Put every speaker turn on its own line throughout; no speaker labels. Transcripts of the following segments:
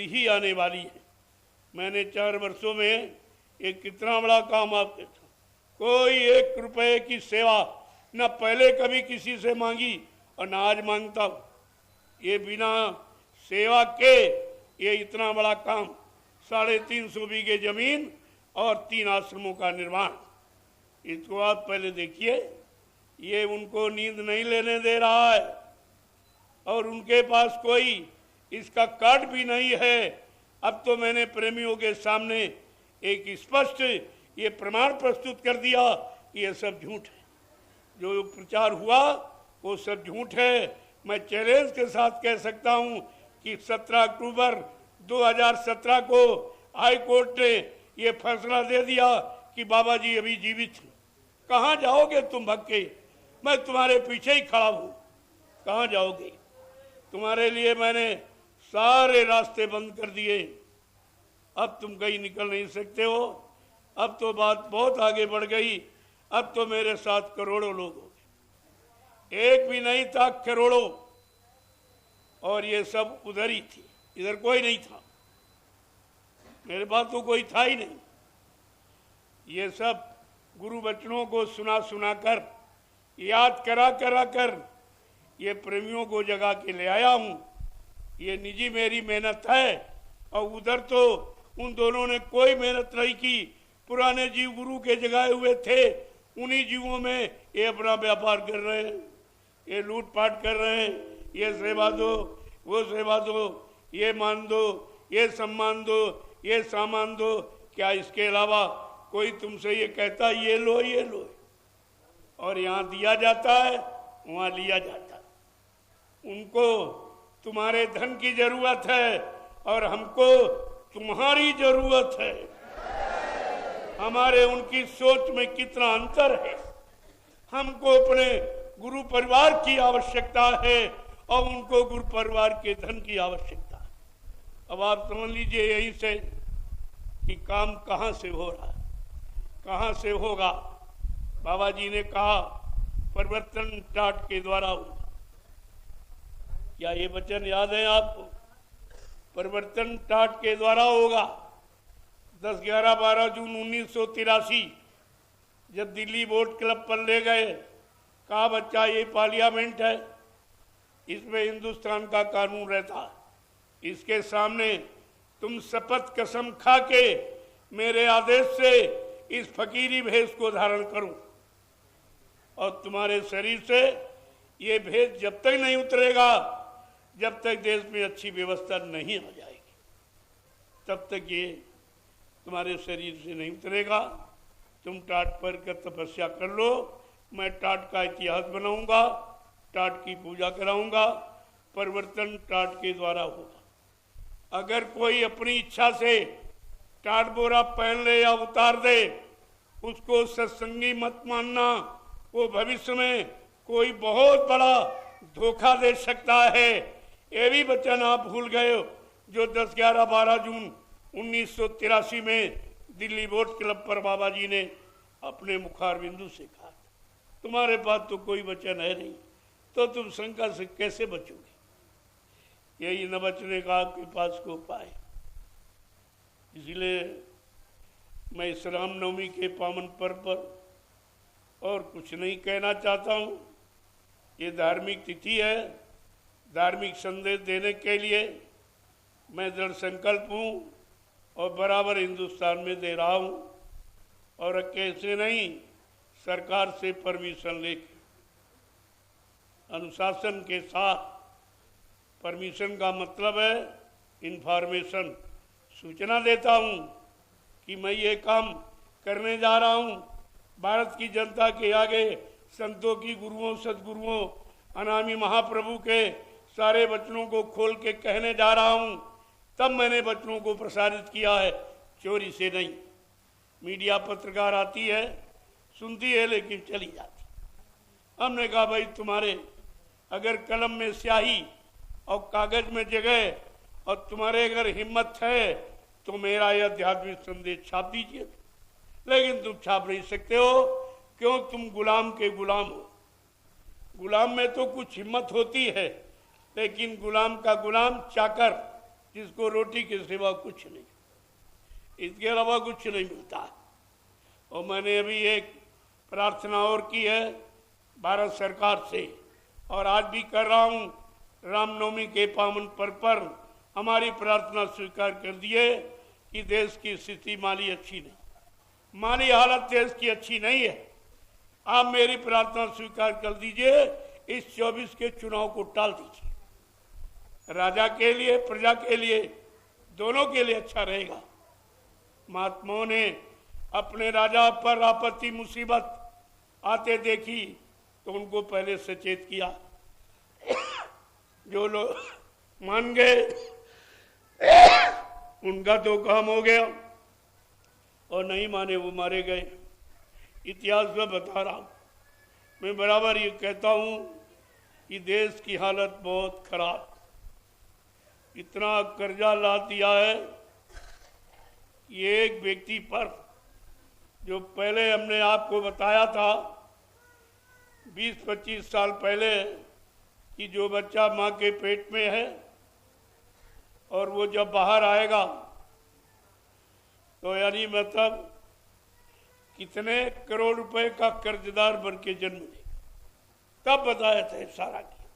ही आने वाली है। मैंने 4 वर्षों में एक कितना बड़ा काम आपके था। कोई 1 रुपए की सेवा न पहले कभी किसी से मांगी और न आज मांगता हूँ। ये बिना सेवा के ये इतना बड़ा काम, 350 बीघे जमीन और 3 आश्रमों का निर्माण, इसको आप पहले देखिए। ये उनको नींद नहीं लेने दे रहा है और उनके पास कोई इसका कार्ड भी नहीं है। अब तो मैंने प्रेमियों के सामने एक स्पष्ट ये प्रमाण प्रस्तुत कर दिया कि ये सब झूठ है। जो प्रचार हुआ वो सब झूठ है। मैं चैलेंज के साथ कह सकता हूं कि 17 अक्टूबर 2017 को हाई कोर्ट ने ये फैसला दे दिया कि बाबा जी अभी जीवित हैं। कहाँ जाओगे तुम भग के? मैं तुम्हारे पीछे ही खड़ा हूँ, कहाँ जाओगे? तुम्हारे लिए मैंने सारे रास्ते बंद कर दिए। अब तुम कहीं निकल नहीं सकते हो। अब तो बात बहुत आगे बढ़ गई। अब तो मेरे साथ करोड़ों लोग हो गए, एक भी नहीं था, करोड़ों। और ये सब उधर ही थी, इधर कोई नहीं था। मेरे पास तो कोई था ही नहीं। ये सब गुरु वचनों को सुना सुना कर, याद करा करा कर ये प्रेमियों को जगा के ले आया हूँ। ये निजी मेरी मेहनत है। और उधर तो उन दोनों ने कोई मेहनत नहीं की। पुराने जीव गुरु के जगाए हुए थे, उन्हीं जीवों में ये अपना व्यापार कर रहे हैं, ये लूटपाट कर रहे हैं। ये सेवा दो, वो सेवा दो, ये मान दो, ये सम्मान दो, ये सामान दो। क्या इसके अलावा कोई तुमसे ये कहता ये लो ये लो? और यहाँ दिया जाता है, वहाँ लिया जाता है। उनको तुम्हारे धन की जरूरत है और हमको तुम्हारी जरूरत है। हमारे उनकी सोच में कितना अंतर है। हमको अपने गुरु परिवार की आवश्यकता है और उनको गुरु परिवार के धन की आवश्यकता है। अब आप समझ लीजिए यहीं से कि काम कहाँ से हो रहा है, कहाँ से होगा। बाबा जी ने कहा परिवर्तन टाट के द्वारा होगा। क्या ये वचन याद है आपको? परिवर्तन टाट के द्वारा होगा। 10, 11, 12 जून 1983 जब दिल्ली बोट क्लब पर ले गए, कहा बच्चा ये पार्लियामेंट है, इसमें हिंदुस्तान का कानून रहता है, इसके सामने तुम शपथ कसम खा के मेरे आदेश से इस फकीरी भेष को धारण करो और तुम्हारे शरीर से ये भेष जब तक नहीं उतरेगा, जब तक देश में अच्छी व्यवस्था नहीं हो जाएगी, तब तक ये तुम्हारे शरीर से नहीं उतरेगा। तुम टाट पर कर तपस्या कर लो, मैं टाट का इतिहास बनाऊंगा, टाट की पूजा कराऊंगा। परिवर्तन टाट के द्वारा होगा। अगर कोई अपनी इच्छा से टाट बोरा पहन ले या उतार दे, उसको सत्संगी मत मानना। वो भविष्य में कोई बहुत बड़ा धोखा दे सकता है। ये भी वचन आप भूल गए हो जो 10, 11, 12 जून 1983 में दिल्ली बोट क्लब पर बाबा जी ने अपने मुखार बिंदु से कहा। तुम्हारे पास तो कोई वचन है नहीं, तो तुम शंका से कैसे बचोगे? यही न बचने का आपके पास को उपाय। इसलिए मैं इस रामनवमी के पावन पर्व पर और कुछ नहीं कहना चाहता हूँ। ये धार्मिक तिथि है, धार्मिक संदेश देने के लिए मैं दृढ़ संकल्प हूँ और बराबर हिंदुस्तान में दे रहा हूँ। और कैसे नहीं, सरकार से परमिशन लेके अनुशासन के साथ। परमिशन का मतलब है इन्फॉर्मेशन, सूचना देता हूँ कि मैं ये काम करने जा रहा हूँ। भारत की जनता के आगे संतों की, गुरुओं, सदगुरुओं, अनामी महाप्रभु के सारे वचनों को खोल के कहने जा रहा हूँ। तब मैंने वचनों को प्रसारित किया है, चोरी से नहीं। मीडिया पत्रकार आती है, सुनती है, लेकिन चली जाती। हमने कहा भाई तुम्हारे अगर कलम में स्याही और कागज में जगह और तुम्हारे अगर हिम्मत है तो मेरा यह आध्यात्मिक संदेश छाप दीजिए। लेकिन तुम छाप नहीं सकते हो, क्यों? तुम गुलाम के गुलाम हो। गुलाम में तो कुछ हिम्मत होती है, लेकिन गुलाम का गुलाम चाकर जिसको रोटी के सिवा कुछ नहीं, इसके अलावा कुछ नहीं मिलता। और मैंने अभी एक प्रार्थना और की है भारत सरकार से, और आज भी कर रहा हूँ। रामनवमी के पावन पर्व पर हमारी प्रार्थना स्वीकार कर दिए कि देश की स्थिति माली अच्छी नहीं, माली हालत देश की अच्छी नहीं है। आप मेरी प्रार्थना स्वीकार कर दीजिए, इस 24 के चुनाव को टाल दीजिए। राजा के लिए, प्रजा के लिए, दोनों के लिए अच्छा रहेगा। महात्माओं ने अपने राजा पर आपत्ति मुसीबत आते देखी तो उनको पहले सचेत किया। जो लोग मान गए उनका तो काम हो गया, और नहीं माने वो मारे गए। इतिहास में बता रहा हूं, मैं बराबर ये कहता हूं कि देश की हालत बहुत खराब, इतना कर्जा ला दिया है कि एक व्यक्ति पर, जो पहले हमने आपको बताया था 20-25 साल पहले कि जो बच्चा माँ के पेट में है और वो जब बाहर आएगा तो यानी मतलब कितने करोड़ रुपए का कर्जदार बन के जन्म ले, तब बताया था सारा किया।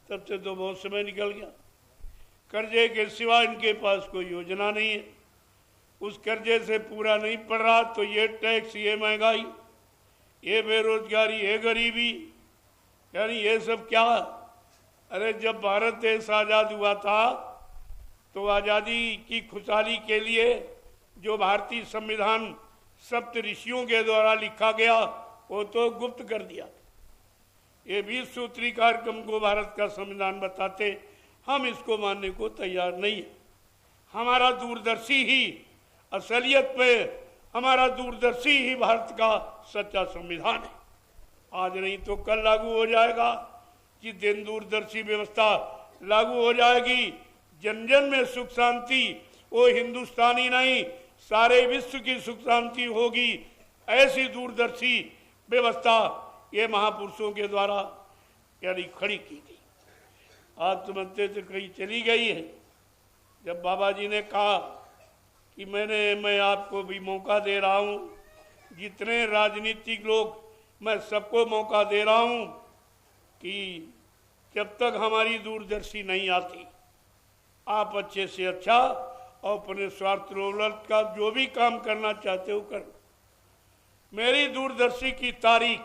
तब से तो बहुत समय निकल गया। कर्जे के सिवा इनके पास कोई योजना नहीं है। उस कर्जे से पूरा नहीं पड़ रहा तो ये टैक्स, ये महंगाई, ये बेरोजगारी, ये गरीबी, यानी ये सब क्या। अरे जब भारत देश आज़ाद हुआ था तो आज़ादी की खुशहाली के लिए जो भारतीय संविधान सप्त ऋषियों के द्वारा लिखा गया वो तो गुप्त कर दिया। ये 20 सूत्री कार्यक्रम को भारत का संविधान बताते, हम इसको मानने को तैयार नहीं है। हमारा दूरदर्शी ही असलियत में, हमारा दूरदर्शी ही भारत का सच्चा संविधान है। आज नहीं तो कल लागू हो जाएगा। जिस दिन दूरदर्शी व्यवस्था लागू हो जाएगी, जन जन में सुख शांति, वो हिंदुस्तानी नहीं सारे विश्व की सुख शांति होगी। ऐसी दूरदर्शी व्यवस्था ये महापुरुषों के द्वारा यानी खड़ी की गई। आज समझते तो कहीं चली गई है। जब बाबा जी ने कहा कि मैं आपको भी मौका दे रहा हूँ, जितने राजनीतिक लोग, मैं सबको मौका दे रहा हूँ कि जब तक हमारी दूरदर्शी नहीं आती, आप अच्छे से अच्छा और अपने स्वार्थ रोलत का जो भी काम करना चाहते हो करो। मेरी दूरदर्शी की तारीख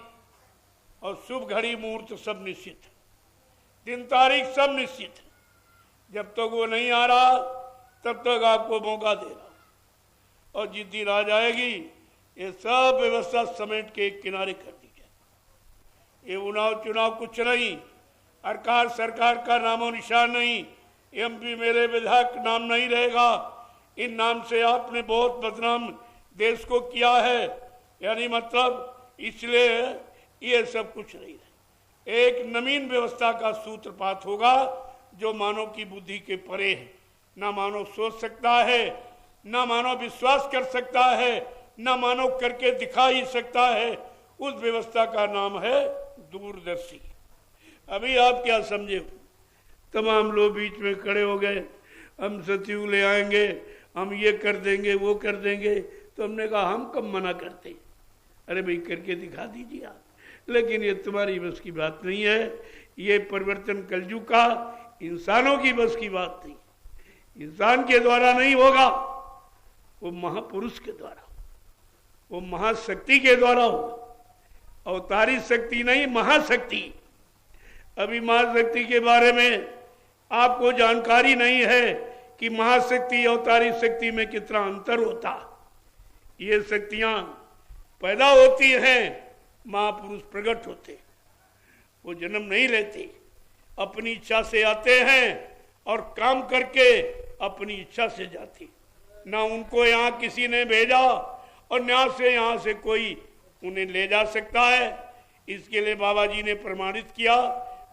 और शुभ घड़ी मुहूर्त सब निश्चित है, दिन तारीख सब निश्चित है। जब तक वो नहीं आ रहा तब तक आपको मौका दे रहा, और जिस दिन आ जाएगी ये सब व्यवस्था समेट के एक किनारे कर दी जाए। ये उनाव चुनाव कुछ नहीं, सरकार का नामो निशान नहीं, एमपी मेरे विधायक नाम नहीं रहेगा। इन नाम से आपने बहुत बदनाम देश को किया है, यानी मतलब इसलिए ये सब कुछ नहीं रहे। एक नवीन व्यवस्था का सूत्रपात होगा जो मानव की बुद्धि के परे है। ना मानव सोच सकता है, ना मानव विश्वास कर सकता है, ना मानव करके दिखा ही सकता है। उस व्यवस्था का नाम है दूरदर्शी। अभी आप क्या समझे, तमाम लोग बीच में खड़े हो गए, हम सचिव ले आएंगे, हम ये कर देंगे, वो कर देंगे। तो हमने कहा हम कब मना करते, अरे भाई करके दिखा दीजिए आप। लेकिन ये तुम्हारी बस की बात नहीं है। ये परिवर्तन कलयुग का इंसानों की बस की बात नहीं, इंसान के द्वारा नहीं होगा, वो महापुरुष के द्वारा, वो महाशक्ति के द्वारा होगा। अवतारी शक्ति नहीं, महाशक्ति। अभी महाशक्ति के बारे में आपको जानकारी नहीं है कि महाशक्ति अवतारी शक्ति में कितना अंतर होता। ये शक्तियां पैदा होती हैं, महापुरुष प्रकट होते, वो जन्म नहीं लेते, अपनी इच्छा से आते हैं और काम करके अपनी इच्छा से जाती। ना उनको यहाँ किसी ने भेजा और ना से यहाँ से कोई उन्हें ले जा सकता है। इसके लिए बाबा जी ने प्रमाणित किया,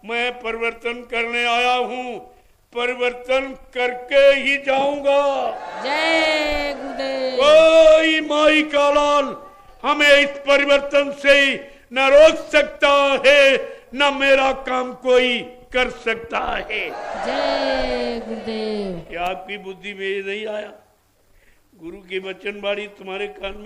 मैं परिवर्तन करने आया हूँ, परिवर्तन करके ही जाऊंगा।
जय गुरुदेव।
कोई माई का लाल हमें इस परिवर्तन से न रोक सकता है, न मेरा काम कोई कर सकता है।
जय गुरुदेव।
आपकी बुद्धि में ये नहीं आया, गुरु की वचन बाणी तुम्हारे कान में